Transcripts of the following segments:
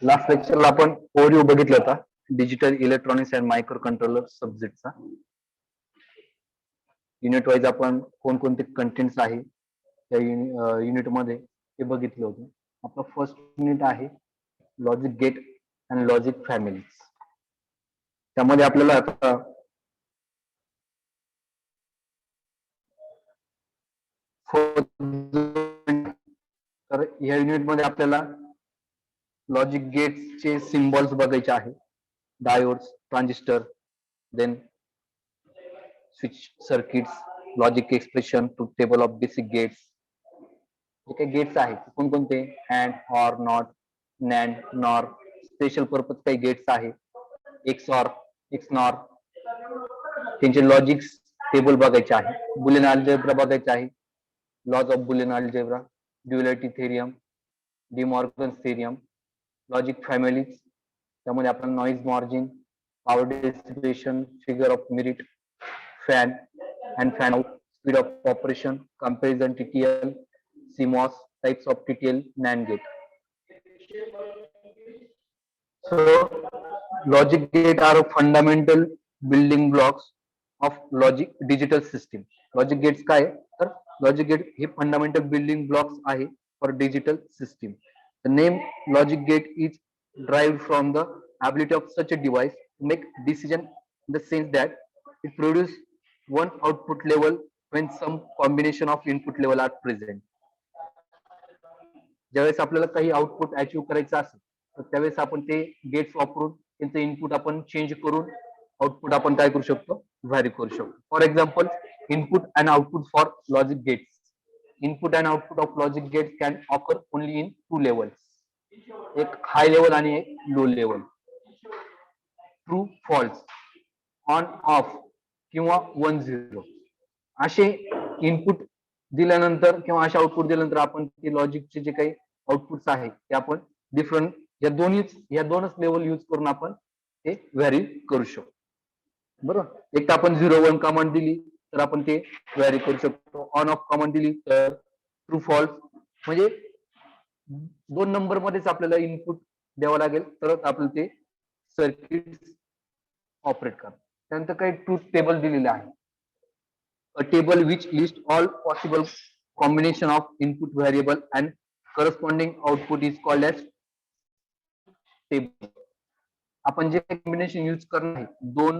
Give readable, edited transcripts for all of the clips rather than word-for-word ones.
Last लेक्चरला आपण overview बघितला होता digital electronics and microcontroller सब्जेक्टचा. युनिट वाईज आपण कोणकोणते कंटेंट्स आहे त्या युनिट मध्ये ते बघितलं होतं. आपलं फर्स्ट युनिट आहे logic gate and logic families. त्यामध्ये आपल्याला आता तर या युनिट मध्ये आपल्याला लॉजिक गेट्सचे सिम्बॉल्स बघायचे आहे. Diodes, transistor, then switch circuits, logic expression to table of basic gates. जे काही गेट्स आहेत कोणकोणते and, or, not, NAND, NOR, special purpose काही गेट्स आहे, एक्सऑर, एक्सनॉर, त्यांचे लॉजिक्स टेबल बघायचे आहे. बुलियन अल्जेब्रा बघायचे आहे, laws of Boolean algebra, duality theorem, De Morgan's theorem, logic families. त्यामध्ये आपण noise margin, power dissipation, figure of merit, fan and fan out, speed of operation, comparison TTL, CMOS, types of TTL, NAND gate. So logic gate are fundamental building blocks of logic digital system. Logic gates काय तर logic gate हे fundamental building blocks आहे for digital system. The name logic gate is derived from the ability of such a device to make decision in the sense that it produces one output level when some combination of input level are present. ज्यावेळेस आपल्याला काही output achieve करायचं असेल तर त्यावेळेस आपण ते gates वापरून त्यांचं इनपुट आपण चेंज करून आउटपुट आपण काय करू शकतो, व्हॅरी करू शकतो. For example, input and output for logic gates. Input and output of logic gates can occur only in 2 levels. एक हाय लेवल आणि एक low level. True, false, on, off किंवा 1-0 असे इनपुट दिल्यानंतर किंवा अशा आउटपुट दिल्यानंतर आपण ते लॉजिकचे जे काही आउटपुट्स आहे ते आपण डिफरंट या दोनच लेवल यूज करून आपण ते व्हॅरी करू शकतो. बरोबर. एक तर आपण 0-1 कमांड दिली तर आपण ते व्हॅरी करू शकतो. ऑन ऑफ कमांड दिली तर ट्रू फॉल्स, म्हणजे 2 नंबर मध्येच आपल्याला इनपुट द्यावं लागेल तरच आपल्याला ते सर्किट ऑपरेट करतात. त्यानंतर काही ट्रूथ टेबल दिलेले आहे. A table which lists all possible combination of input variable and corresponding output is called as table. आपण जे कॉम्बिनेशन यूज करणार आहे दोन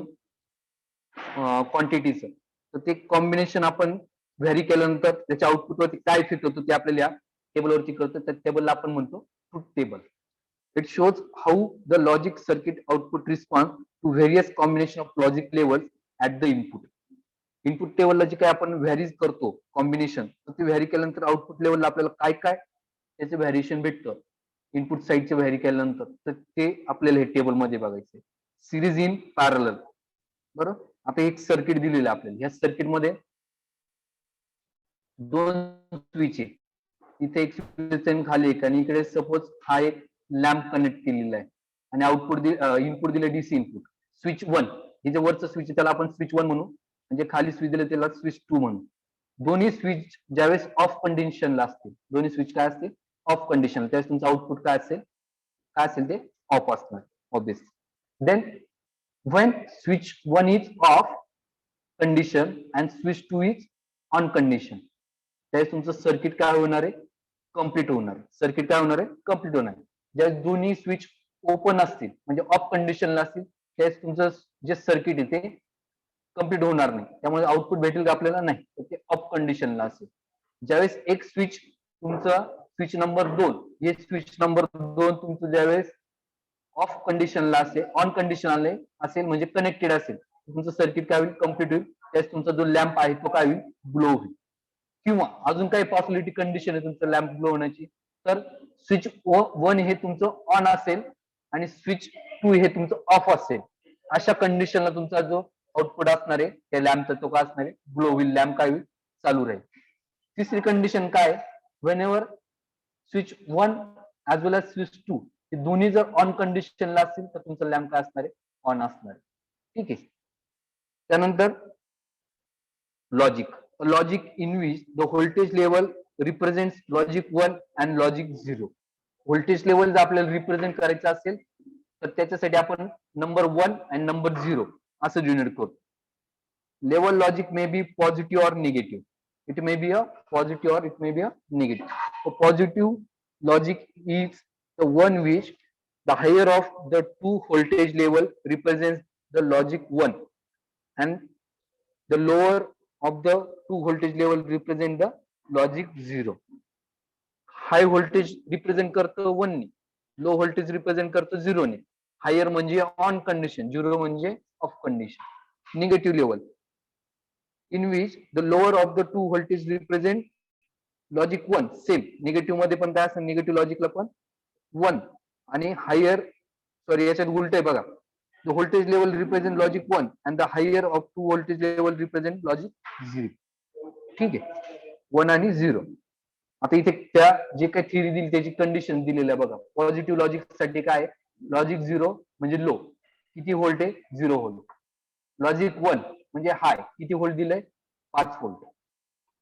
क्वांटिटीचं, तर ते कॉम्बिनेशन आपण व्हॅरी केल्यानंतर त्याच्या आउटपुटवरती काय इफेक्ट होतो ते आपल्याला टेबलवरती कळतं. त्या टेबलला आपण म्हणतो truth table. It shows how the logic circuit output response to various combination of logic levels at the input. Input टेबलला जे काय आपण व्हॅरीज करतो कॉम्बिनेशन, तर ते व्हॅरी केल्यानंतर आउटपुट लेवलला आपल्याला काय काय त्याचे व्हॅरिएशन भेटतं इनपुट साईडचे व्हॅरी केल्यानंतर, तर ते आपल्याला हे टेबल मध्ये बघायचे. Series in parallel. बरोबर. आता एक सर्किट दिलेलं आहे आपल्याला. या सर्किट मध्ये 2 स्विच आहे. इथे एक स्विच आहे खाली एक, आणि इकडे सपोज हा एक लॅम्प कनेक्ट केलेला आहे आणि आउटपुट इनपुट दिले डीसी इनपुट. स्विच 1 हे जे वरचं स्विच आहे त्याला आपण स्विच 1 म्हणू, म्हणजे खाली स्विच दिले त्याला स्विच 2 म्हणू. दोन्ही स्विच ज्यावेळेस ऑफ कंडिशनला असतील, दोन्ही स्विच काय असतील, ऑफ कंडिशन, त्यावेळेस तुमचं आउटपुट काय असेल ते ऑफ असणार obviously. Then when switch 1 is off condition and switch 2 is on condition, त्यावेळेस तुमचं सर्किट काय होणार आहे, कम्प्लीट होणार आहे. सर्किट काय होणार आहे, कम्प्लीट होणार आहे. ज्यावेळेस दोन्ही स्विच ओपन असतील म्हणजे ऑफ कंडिशनला असतील त्यावेळेस तुमचं जे सर्किट आहे ते कम्प्लीट होणार नाही. त्यामुळे आउटपुट भेटेल का आपल्याला, नाही, तर ते ऑफ कंडिशनला असेल. ज्यावेळेस एक स्विच तुमचा स्विच नंबर 2 हे स्विच नंबर 2 तुमचं ज्यावेळेस ऑफ कंडिशनला असेल, ऑन कंडिशन असेल म्हणजे कनेक्टेड असेल, तुमचं सर्किट काय होईल, कम्प्लीट होईल. त्यावेळेस तुमचा जो लॅम्प आहे तो काय होईल, ग्लो होईल. किंवा अजून काही पॉसिबिलिटी कंडिशन आहे तुमचं लॅम्प ग्लो होण्याची, तर स्विच 1 हे तुमचं ऑन असेल आणि स्विच 2 हे तुमचं ऑफ असेल. अशा कंडिशनला तुमचा जो आउटपुट असणार आहे त्या लॅम्पचा तो काय असणार आहे, ग्लो होईल, लॅम्प काय होईल, चालू राहील. तिसरी कंडिशन काय, whenever switch 1 as well age switch 2 हे दोन्ही जर ऑन कंडिशनला असतील तर तुमचं लॅम्प काय असणार आहे, ऑन असणार आहे. ठीक आहे. त्यानंतर logic in which the voltage level represents logic 1 and logic 0. Voltage level जर आपल्याला रिप्रेझेंट करायचं असेल तर त्याच्यासाठी आपण नंबर 1 आणि नंबर 0 असं डिनोट करतो. Level logic may be positive or negative. It may be a positive or it may be a negative. So positive logic is the one which the higher of the two voltage level represents the logic 1 and the lower of the two voltage level represent the logic 0. High voltage represent करतो 1 ने, low voltage represent करतो 0 ने, higher म्हणजे on condition, 0 म्हणजे of condition. Negative level in which the lower of the two voltage represent logic 1. Same negative मध्ये पण काय असतं, निगेटिव्ह लॉजिकला पण 1 आणि हायर, सॉरी याच्यात उलट आहे बघा, the voltage level represent logic 1 and the higher of two voltage level represent logic 0. ठीक आहे, 1 आणि 0. आता इथे त्या जे काही थिअरी दिली त्याची कंडिशन दिलेली आहे बघा. पॉझिटिव्ह लॉजिक साठी काय, लॉजिक 0 म्हणजे लो, किती व्होल्ट आहे, 0 व्होल्ट. लॉजिक 1 म्हणजे हाय, किती व्होल्ट दिलंय, 5 व्होल्ट.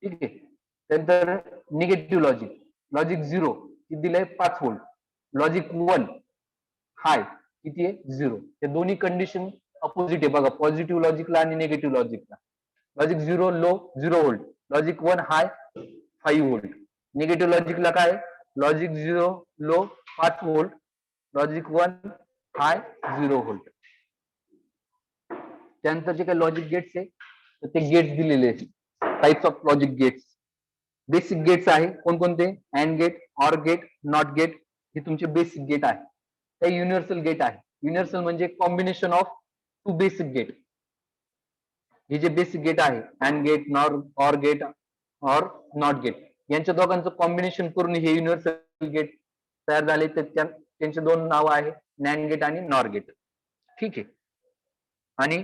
ठीक आहे. त्यानंतर निगेटिव्ह लॉजिक, लॉजिक 0 किती दिलंय, 5 व्होल्ट. लॉजिक 1 हाय किती आहे, 0. हे दोन्ही कंडिशन अपोजिट आहे बघा, पॉझिटिव्ह लॉजिकला आणि निगेटिव्ह लॉजिकला. Logic 0 low, 0 volt. Logic 1 high, 5 volt. Negative लॉजिकला काय, logic 0 low, 5 volt. Logic 1 high, 0 volt. त्यानंतर जे काही लॉजिक गेट्स आहे तर ते गेट्स दिलेले आहेत. Types of logic gates. Basic gates आहे कोणकोणते, and gate, or gate, not gate, हे तुमचे बेसिक गेट आहे. ते युनिव्हर्सल गेट आहे. युनिव्हर्सल म्हणजे combination of two basic gate. हे जे बेसिक गेट आहे, and gate, nor, or gate, or not gate, यांच्या दोघांचं कॉम्बिनेशन करून हे युनिव्हर्सल गेट तयार झाले. तर त्यांचे दोन नाव आहे, नॅन्ड गेट आणि नॉर गेट. ठीक आहे. आणि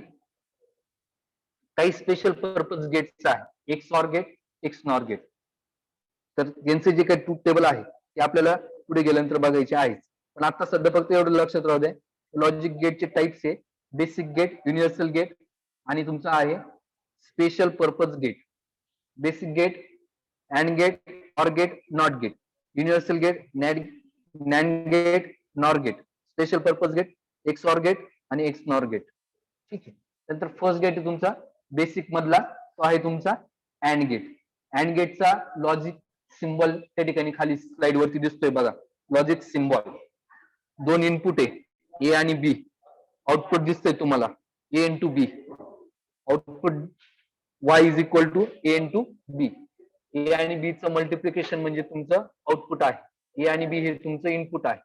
काही स्पेशल पर्पज गेट्स आहे, XOR gate, XNOR gate. तर यांचे जे काही ट्रूथ टेबल आहे ते आपल्याला पुढे गेल्यानंतर बघायचे आहे. पण आता सध्या फक्त एवढं लक्षात राहू द्या, लॉजिक गेटचे टाइप्स आहे, बेसिक गेट, युनिव्हर्सल गेट आणि तुमचा आहे special purpose gate. Basic gate, and gate, or gate, not gate. Universal gate, NAND gate, NOR gate. Special purpose gate, XOR gate आणि एक्स नॉर गेट. ठीक आहे. नंतर first gate तुमचा basic मधला, तो आहे तुमचा अँड गेट. अँड गेटचा लॉजिक सिम्बॉल त्या ठिकाणी खाली स्लाइड वरती दिसतोय बघा, लॉजिक सिम्बॉल. दोन इनपुट आहे, ए आणि बी. आउटपुट दिसतंय तुम्हाला, A into B. Output Y is equal to A into B. A आणि बी चं मल्टिप्लिकेशन म्हणजे तुमचं आउटपुट आहे. ए आणि बी हे तुमचं इनपुट आहे.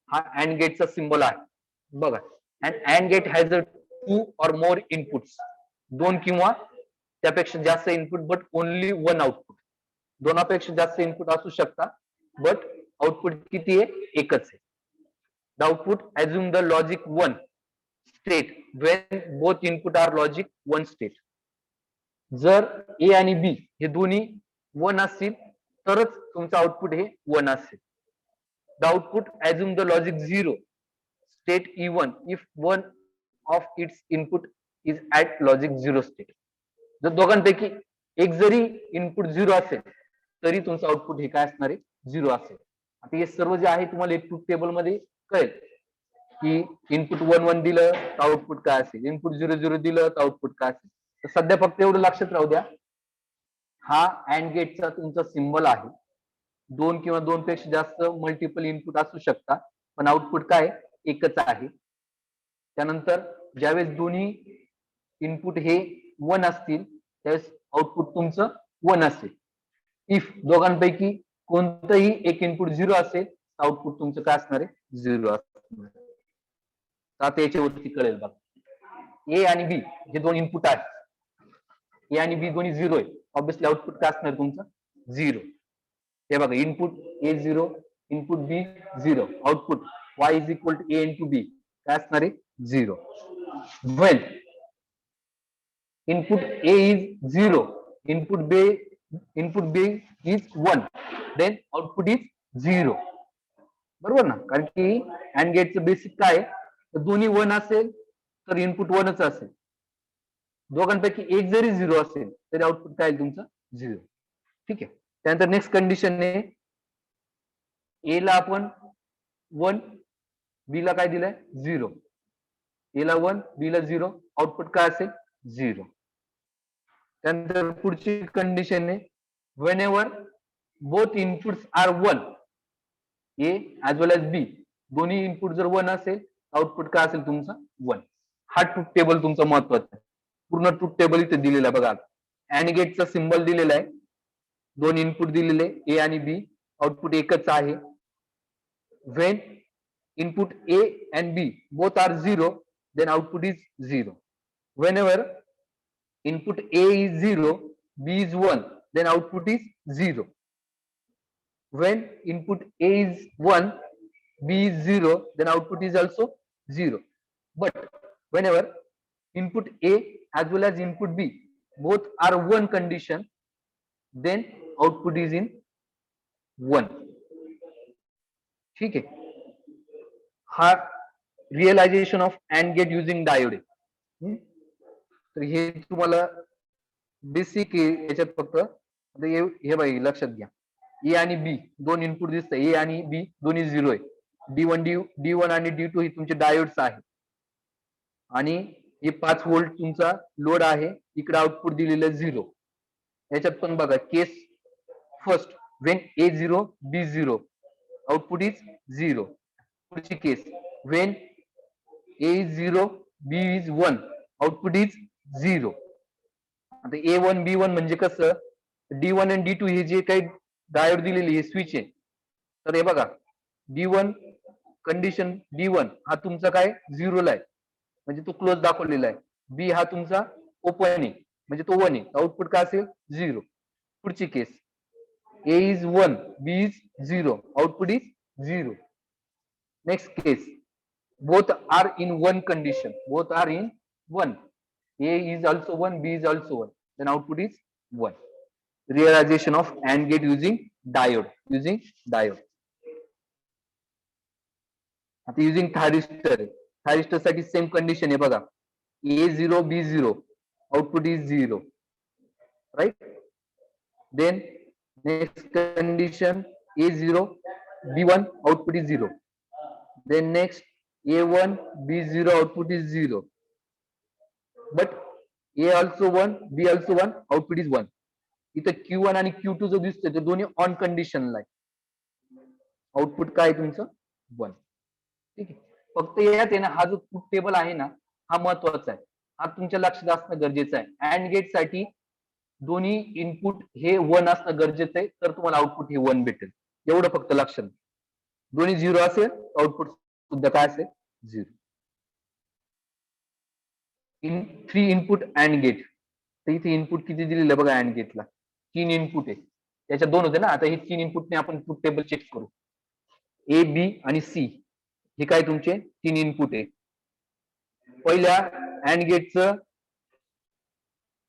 हा अँड गेटचा सिम्बॉल आहे बघा. And gate has a 2 or more inputs. दोन किंवा त्यापेक्षा जास्त इनपुट बट ओनली 1 आउटपुट. दोनापेक्षा जास्त इनपुट असू शकतात बट आउटपुट किती आहे, एकच आहे. The output assume the logic 1 state when both input are logic 1 state. जर ए आणि बी हे दोन्ही 1 असतील तरच तुमचं आउटपुट हे 1 असेल. The output assume the logic 0 state even if one of its input is at logic 0 state. जर दोघांपैकी एक जरी इनपुट 0 असेल तरी तुमचं आउटपुट हे काय असणार आहे, 0 असेल. आता हे सर्व जे आहे तुम्हाला ट्रूथ टेबल मध्ये कळेल की इनपुट 1 1 दिलं तर आउटपुट काय असेल, इनपुट 0 0 दिलं तर आउटपुट काय असेल. तर सध्या फक्त एवढं लक्षात राहू द्या, हा अँड गेटचा तुमचा सिम्बॉल आहे. दोन किंवा दोन पेक्षा जास्त मल्टिपल इनपुट असू शकतात पण आउटपुट काय एकच आहे. त्यानंतर ज्यावेळेस दोन्ही इनपुट हे 1 असतील त्यावेळेस आउटपुट तुमचं 1 असेल. इफ दोघांपैकी कोणतंही एक इनपुट 0 असेल तर आउटपुट तुमचं काय असणार आहे, 0 असणार. आता याच्यावरती कळेल बघा. ए आणि बी हे दोन इनपुट आहेत, ए आणि बी दोन्ही 0 आहे. ऑब्विसली आउटपुट काय असणार तुमचं, 0. हे बघा, input A 0, input B 0, output y is equal to A into B काय असणार आहे, 0. Well input A is 0, input B is 1, then output is 0. बरोबर ना, कारण की अँड गेटचं बेसिक काय आहे, तर दोन्ही 1 असेल तर इनपुट 1च असेल. दोघांपैकी एक जरी 0 असेल तरी आउटपुट काय तुमचं 0. ठीक आहे. त्यानंतर नेक्स्ट कंडिशन आहे ए ला आपण 1, बी ला काय दिलंय 0. ए ला 1, बी ला 0, आउटपुट काय असेल 0. त्यानंतर पुढची कंडिशन आहे whenever both inputs are 1, A as well as B, दोन्ही इनपुट जर 1 असेल आउटपुट काय असेल तुमचा 1. हा ट्रूथ टेबल तुमचा महत्वाचा आहे. पूर्ण ट्रूथ टेबल इथे दिलेला आहे बघा. अँड गेटचा सिम्बॉल दिलेला आहे, दोन इनपुट दिलेले ए आणि बी, आउटपुट एकच आहे. When input A and B both are 0, then output is 0. Whenever input A is 0, B is 1, then output is 0. When input A is 1, B is 0, then output is also 0. But whenever input A as well as input B both are 1 condition, then output is in 1. ठीक है. हा realization of and gate using diode आहे. तर हे तुम्हाला basic याच्यात फक्त हे बघा लक्षात घ्या. ए आणि बी दोन इनपुट दिसत, ए आणि बी दोन्ही 0 आहे. D1 आणि D2 ही तुमचे डायोड्स आहे आणि हे 5 व्होल्ट तुमचा लोड आहे. इकडे आउटपुट दिलेलं 0. याच्यात पण बघा case first when A0 B0 output is 0. पुढची case when A is 0, B is 1, output is 0. आता A1 B1 म्हणजे कसं, D1 आणि D2 हे जे काही डायोड दिलेली हे स्विच आहे. तर हे बघा D1 कंडिशन D1 हा तुमचा काय 0 ला आहे म्हणजे तो क्लोज दाखवलेला आहे. B हा तुमचा ओपन आहे म्हणजे तो 1 आहे, आउटपुट काय असेल 0. पुढची केस A is 1, B is 0, output is 0. Next case both are in 1 condition, both are in 1, A is also 1, B is also 1, then output is 1. Realization of AND gate using diode. आता using thyristor आहे. thyristor साठी same condition आहे बघा. A0 B0 output is 0, right? Then next condition A0 B1 output is 0. Then next A1 B0 output is 0, but A also 1 B also 1 output is 1. इथं Q1 आणि Q2 जो दिसतोय ते दोन्ही ऑन कंडिशनला आहे. आउटपुट काय तुमचं 1. ठीक आहे. फक्त यात आहे ना हा जो ट्रूथ टेबल आहे ना हा महत्वाचा आहे, हा तुमच्या लक्षात असणं गरजेचं आहे. अँड गेट साठी दोन्ही इनपुट हे 1 असणं गरजेचं आहे, तर तुम्हाला आउटपुट हे 1 भेटेल. एवढं फक्त लक्षात. दोन्ही 0 असेल आउटपुट सुद्धा काय असेल 0. In 3 input and gate. तर इथे इनपुट किती दिलेलं बघा अँड गेटला 3 इनपुट आहे. त्याच्यात 2 होते ना, आता हे 3 इनपुटने आपण ट्रूथ टेबल चेक करू. ए बी आणि सी हे काय तुमचे 3 इनपुट आहे. पहिल्या अँड गेटचं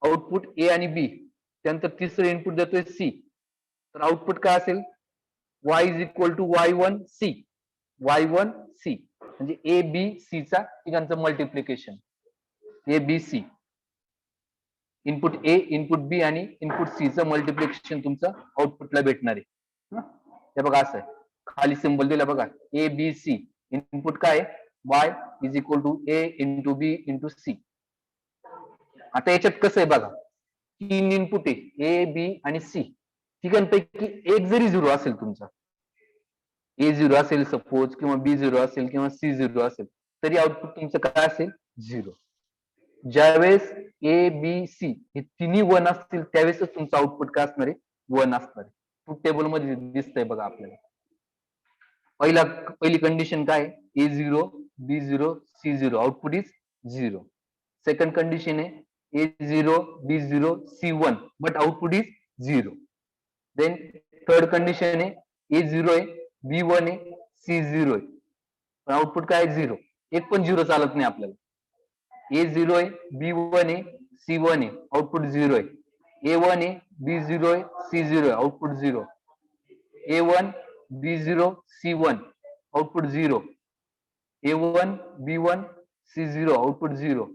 आउटपुट ए आणि बी, त्यानंतर तिसरं इनपुट देतोय सी, तर आउटपुट काय असेल y is equal to y1 c, y1 c म्हणजे ए बी सी चा तिघांचं multiplication. A B C input A input B आणि इनपुट सी चं मल्टिप्लिकेशन तुमचं आउटपुटला भेटणार आहे. हे बघा असं आहे, खाली सिंबल दिला बघा ए बी सी. इनपुट काय y is equal to A into B into C. आता याच्यात कसं आहे बघा 3 इनपुट आहे ए बी आणि सी, तिघांपैकी एक जरी 0 असेल तुमचा, ए 0 असेल सपोज किंवा बी 0 असेल किंवा सी 0 असेल, तरी आउटपुट तुमचं काय असेल 0. ज्यावेळेस ए बी सी हे तिन्ही 1 असतील त्यावेळेसच तुमचं आउटपुट काय असणार आहे 1 असणार आहे. ट्रूथ टेबल मध्ये दिसतंय बघा आपल्याला. पहिली कंडिशन काय A0 B0 C0 output is 0. Second condition आहे A0 B0 C1 but output is 0. Then third condition आहे A0 आहे B1 आहे C0 आहे, पण आउटपुट काय 0. एक पण 0 चालत नाही आपल्याला. A0 आहे B1 आहे C1 आहे आउटपुट 0 आहे. A1 आहे B0 आहे C0 आहे output 0. A1 B0 C1 output 0. A1 B1 C0 output 0.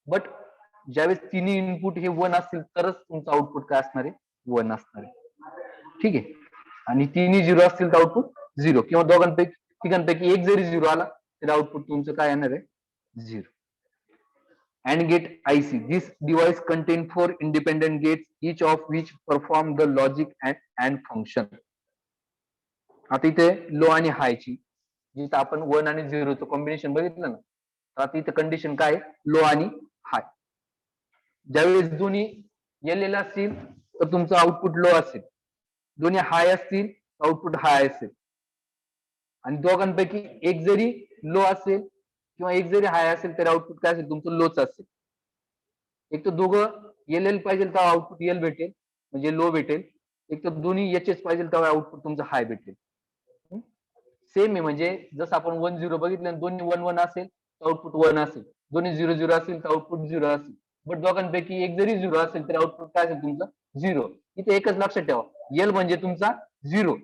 But ज्यावेळेस तिन्ही इनपुट हे 1 असतील तरच तुमचं आउटपुट काय असणार आहे 1 असणार आहे. ठीक आहे. आणि तिन्ही 0 असतील तर आउटपुट झिरो, किंवा दोघांपैकी तिघांपैकी एक जरी झिरो आला तर आउटपुट तुमचं काय येणार आहे, zero. AND gate IC. This device contains 4 independent gates, each of which perform the logic and function. आता इथे लो आणि हाय ची, जिथे आपण 1 आणि 0चं कॉम्बिनेशन बघितलं ना, तर आता इथे कंडिशन काय, लो आणि हाय. ज्यावेळेस दोन्ही एल असतील तर तुमचं आउटपुट लो असेल, दोन्ही हाय असतील तर आउटपुट हाय असेल, आणि दोघांपैकी एक जरी लो असेल किंवा एक जरी हाय असेल तर आउटपुट काय असेल, तुमचं लोच असेल. एक तर दोघं एल पाहिजे तर आउटपुट एल भेटेल म्हणजे लो भेटेल, एक तर दोन्ही एच पाहिजे तर आउटपुट तुमचं हाय भेटेल. सेम आहे, म्हणजे जसं आपण 1 0 बघितलं, दोन्ही 1 1 असेल तर आउटपुट 1 असेल, दोन्ही 0 0 असेल तर आउटपुट 0 असेल. बट दोघांपैकी एक जरी 0 असेल तर आउटपुट काय असेल तुमचं, 0. इथे एकच लक्षात ठेवा, एल म्हणजे तुमचा 0,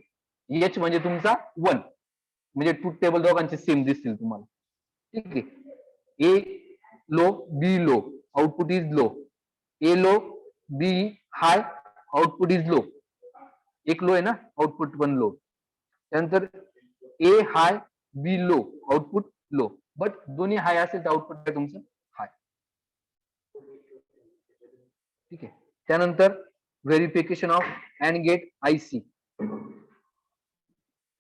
एच म्हणजे तुमचा 1, म्हणजे ट्रूथ टेबल दोघांचे सेम दिसतील तुम्हाला. ठीक आहे. A low, B low, output is low. A low, B high, output is low. एक लो आहे ना, आउटपुट पण लो. त्यानंतर A high, B low, output low. But दोन्ही हाय असेल तर आउटपुट आहे तुमचं हाय. ठीक आहे. त्यानंतर verification of and gate IC.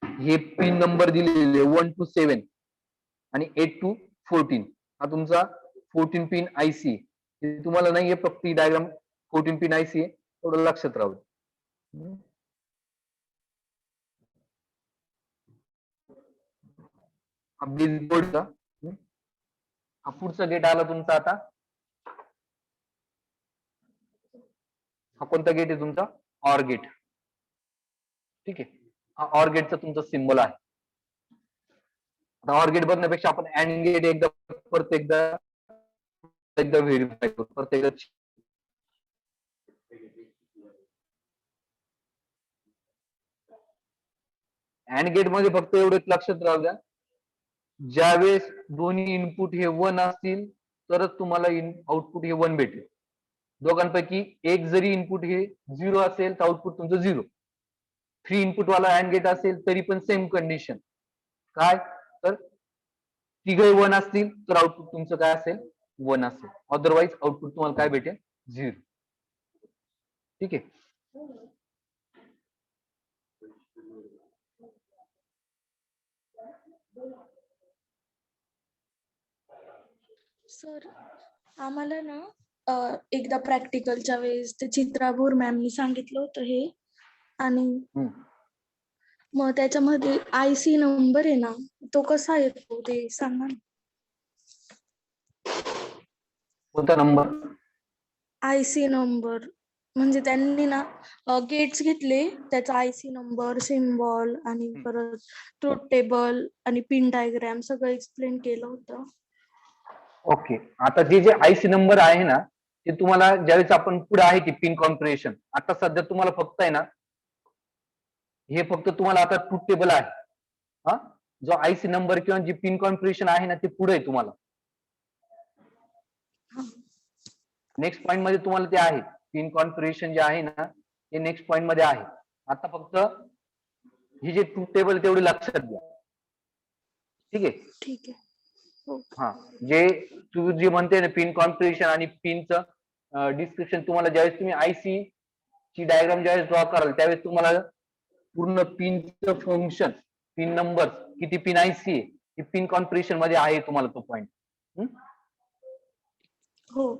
हे पिन नंबर दिलेले 1 to 7 आणि 8 to 14. हा तुमचा 14 पिन आयसी. तुम्हाला नाहीये, फक्त ही डायग्राम 14 पिन आयसी आहे, थोडं लक्षात राहू. हा बोर्डचा, हा पुढचा गेट आला तुमचा. आता हा कोणता गेट आहे तुमचा, ऑर गेट. ठीक आहे. हा ऑर गेटचा तुमचा सिम्बॉल आहे. ऑर गेट बघण्यापेक्षा आपण अँड गेट एकदा परत एकदा व्हेरीफाय करू, परत एकदा. अँड गेट मध्ये फक्त एवढंच लक्षात राहू द्या, ज्यावेळेस दोन्ही इनपुट हे 1 असतील तरच तुम्हाला आउटपुट हे 1 भेटेल. दोघांपैकी एक जरी इनपुट हे 0 असेल तर आउटपुट तुमचं 0. 3 इनपुट वाला अँड गेट असेल तरी पण सेम कंडिशन, काय तर तिघही 1 असतील तर आउटपुट तुमचं काय असेल, 1 असेल. अदरवाईज आउटपुट तुम्हाला काय भेटेल, 0. ठीक आहे. सर, आम्हाला ना एकदा प्रॅक्टिकलच्या वेळेस ते चित्राभोर मॅमनी सांगितलं होतं हे, आणि मग त्याच्यामध्ये आयसी नंबर आहे ना, तो कसा येतो ते सांगा ना. कोणता नंबर, आयसी नंबर म्हणजे त्यांनी ना गेट्स घेतले, त्याचा आयसी नंबर, सिम्बॉल आणि परत ट्रूथ टेबल आणि पिन डायग्राम सगळं एक्सप्लेन केलं होतं. ओके. आता जे आयसी नंबर आहे ना, ते तुम्हाला ज्यावेळेस आपण पुढे आहे की पिन कॉन्फिगरेशन, आता सध्या तुम्हाला फक्त आहे ना, हे फक्त तुम्हाला आता ट्रूथ टेबल आहे. हा, जो आयसी नंबर किंवा जी पिन कॉन्फिगरेशन आहे ना, ते पुढे आहे तुम्हाला. नेक्स्ट पॉइंट मध्ये तुम्हाला ते आहे, पिन कॉन्फिगरेशन जे आहे ना, ते नेक्स्ट पॉइंट मध्ये आहे. आता फक्त ही जे ट्रूथ टेबल तेवढे लक्षात घ्या. ठीक आहे. ठीक आहे. हा, जे तू जे म्हणते ना पिन कॉन्फिगरेशन आणि पिनचं डिस्क्रिप्शन, तुम्हाला ज्यावेळेस तुम्ही आयसी ची डायग्राम ज्यावेळेस ड्रॉ कराल त्यावेळेस तुम्हाला पूर्ण पिनचं फंक्शन, पिन नंबर, किती पिन आयसी आहे, पिन कॉन्फिगरेशन मध्ये आहे तुम्हाला तो पॉइंट. हो.